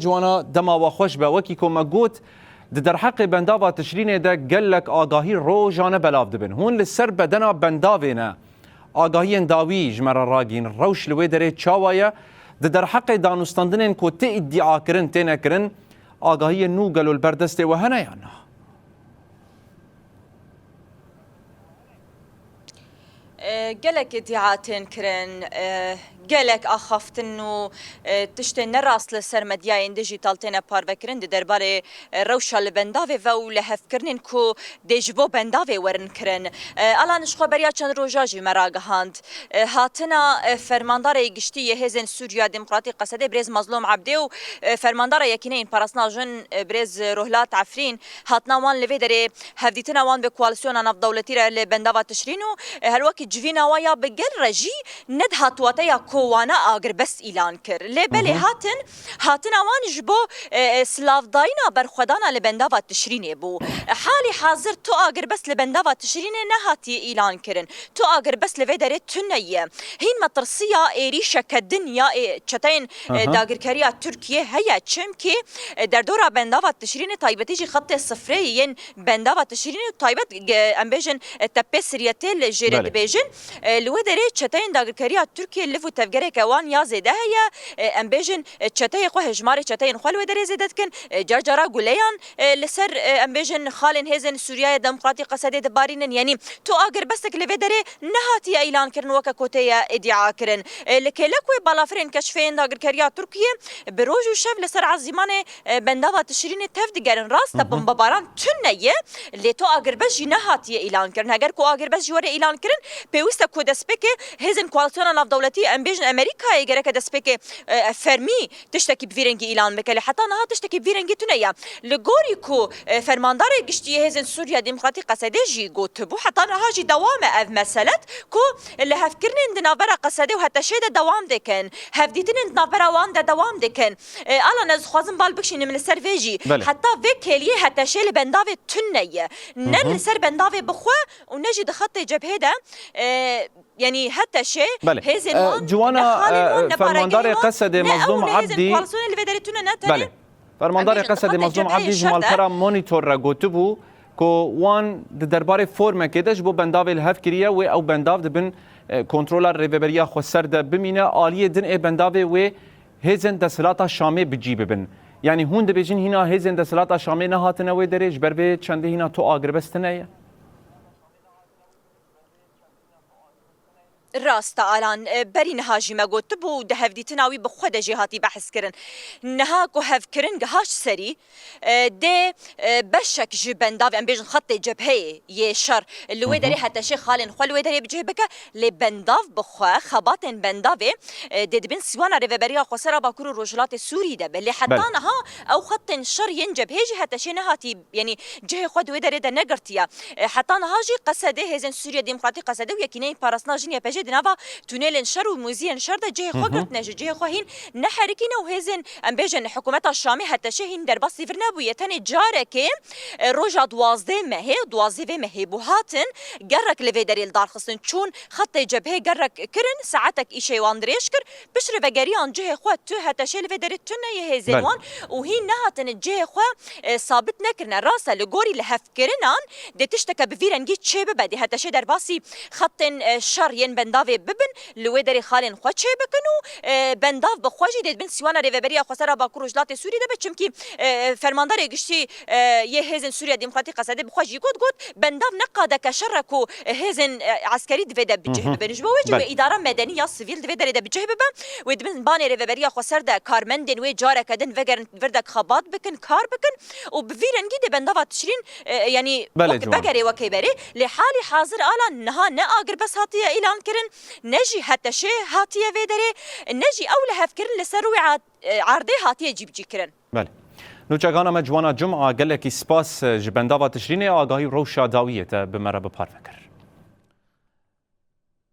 جوانا دما وخوش به وکی که مگوت در حق بنداوا تشرینه ده گلک آگاهی رو جانه بلاف دبن هون لسر بدنا بنداوی نه آگاهی انداوی جمرا راگین روش لوی داره چاوایا در حق دانستاندنین که تی ادعا کرن تی نکرن آگاهی نو گلو البردست و هنه یا نه قالك ادعاءاتن كرن قالك اخفتن و تشتن نراس لسر مدياين ديجيتال تينا بار بكرن دي درباري روشا لبنداوي و لهفكرنن كو ديجبو بنداوي ورن كرن الان نشخو بريا چند روجاجي مراغهاند هاتنا فرماندار يگشتي هزن سوريا ديمقراطي قصده بريز مظلوم عبدي و فرماندار يكينين باراسناجن بريز روهلات عفرين هاتنا وان لوي دري هفديتنا وان بكواليسيون انا دولتي لبنداوا تشرينو هلوكي جوینا ویا بگر رجی ند هاتواتیا کوانا آگر بس اعلان کر لبلی هاتن آوان جبو سلاف داینا برخدانا لبنداوا تشرینه بو حالی حاضر تو آگر بس لبنداوا تشرینه نهاتی اعلان کرن تو آگر بس لوی داره تنیه هین مطرسیا ایریشا کدنیا چتین داگرکریا ترکیه هیا چم که در دورا بنداوا تشرینه تایبتی جی خط صفره ین بنداوا تشرینه تایبت امبیجن تپه سریتل جرد بیجن لو داره چتاین داگرکریا ترکیه لفو تفگره کوان یا زده هیا امبیجن چتای خو هجمار چتاین خو لو داره زدت کن جرجرا گولیان لسر امبیجن خالن هزن سوریه دموکراتی قصده دبارینن یعنی تو اگر بستک لو داره نهاتی اعلان کرن وک کوتیا ادعا کرن لکلکو بالافرین کشفین داگرکریا ترکیه بروج و شف لسر عزیمان بنداوا تشرین تفدگرن راست بمباران تنیه لتو اگر بس نهاتی اعلان کرن اگر کو اگر بس جوره اعلان کرن پیوسته کو دسپک هزن کوالسیون ناف دولتی امبیجن امریکا اگر که دسپک فرمی تشتکی بفیرنگی اعلان بکله حتی نه تشتکی بفیرنگی تنیا لگوری کو فرماندار گشتی هزن سوریا دموکراتی قصده جی گوتبو حتی نه جی دوام اف مسالت کو اللي هفكرن دنابرا قصده و حتی شده دوام دکن هفدیتن دنابرا وان ده دوام دکن الان از خوازم بال بکشین من سر ویجی حتی وکلیه حتی شل بنداوی تنیا نن سر بنداوی بخوا و نجد خط جبهه ده يعني حتى شيء هزن جوانا فرماندار قصد مظلوم عبدي بله فرماندار قصد مظلوم عبدي جمال ترى مونيتور را گوتبو کو وان درباره فرم کدش بو بنداو الهفکریه و او بنداو دبن کنترولر ریبریا خو سر ده بمینه عالیه دن بنداو و هزن دسلاتا شامه بجی ببن يعني هون دبیجن هنا هزن دسلاتا شامه نه هاتنه و درج بربه چنده هنا تو آگربستنه راست الان بري نهاجي ما قلت بو دهفدي تناوي بخوده جهاتي بحث كرن نهاكو هف كرن هاش سري دي بشك جبن داف ام بيجن خط جبهه يشر اللي ويدري حتى شي خالن خل ويدري بجهبك لبنداف بخوا خباتن بندافي دي دبن سوانا ريفبريا خسرا باكورو روجلات سوري ده بل حتى نها او خط شر ينجب هيجي حتى شي نهاتي يعني جهه خد ويدري ده نغرتيا حتى نهاجي قصده هزن سوريا ديمقراطي قصده ويكينين باراسناجين يا دنابا تونيل شر وموزين شر ده جه خوغت نج جه خوهين نحركينا وهزن ام بيجن حكومه الشامي حتى شهين در بس فرنا بو يتني جارك روجا دوازده مه بوهاتن جرك لفيدريل دار خصن چون خط جبهه جرك كرن ساعتك ايشي واندريشكر بشر وگريان جه خو تو حتى شي لفيدري تنه هزنوان وهي نهاتن جه خو ثابت نكرنا راسه لغوري لهفكرنان دي تشتكى بفيرنجي تشي بدي حتى شي در باسي خط شر ين بنداوی ببن لوی داری خالن خوچه بکنو بنداو بخواجی دید بن سیوانا ریوبریا خسرا با کروجلات سوری ده بچم کی فرماندار گشتی یه هزن سوریا دموکراتی قصده بخواجی گوت بنداو نقاده کشرکو هزن عسکری دوی ده بجه بنج بوجی و اداره مدنی یا سیویل دوی داری ده بجه ببن و دبن بان ریوبریا خسر ده کارمندن و جاره کدن وگرن وردک خبات بکن کار بکن و بفیرنگی ده بنداو تشرین یعنی بگری و کیبری لحالی حاضر آلا نها نه آگر بس هاتیه اعلان کرن نجي حتى شيء هاتيه فيدري نجي اولها فكرن لسروي عرضي هاتيه جيب جيكرن بله نوچگانا مجوانا جمعه قال لك سپاس جبنداوا تشرینه آگاهی روشا داویه بمره بپار فکر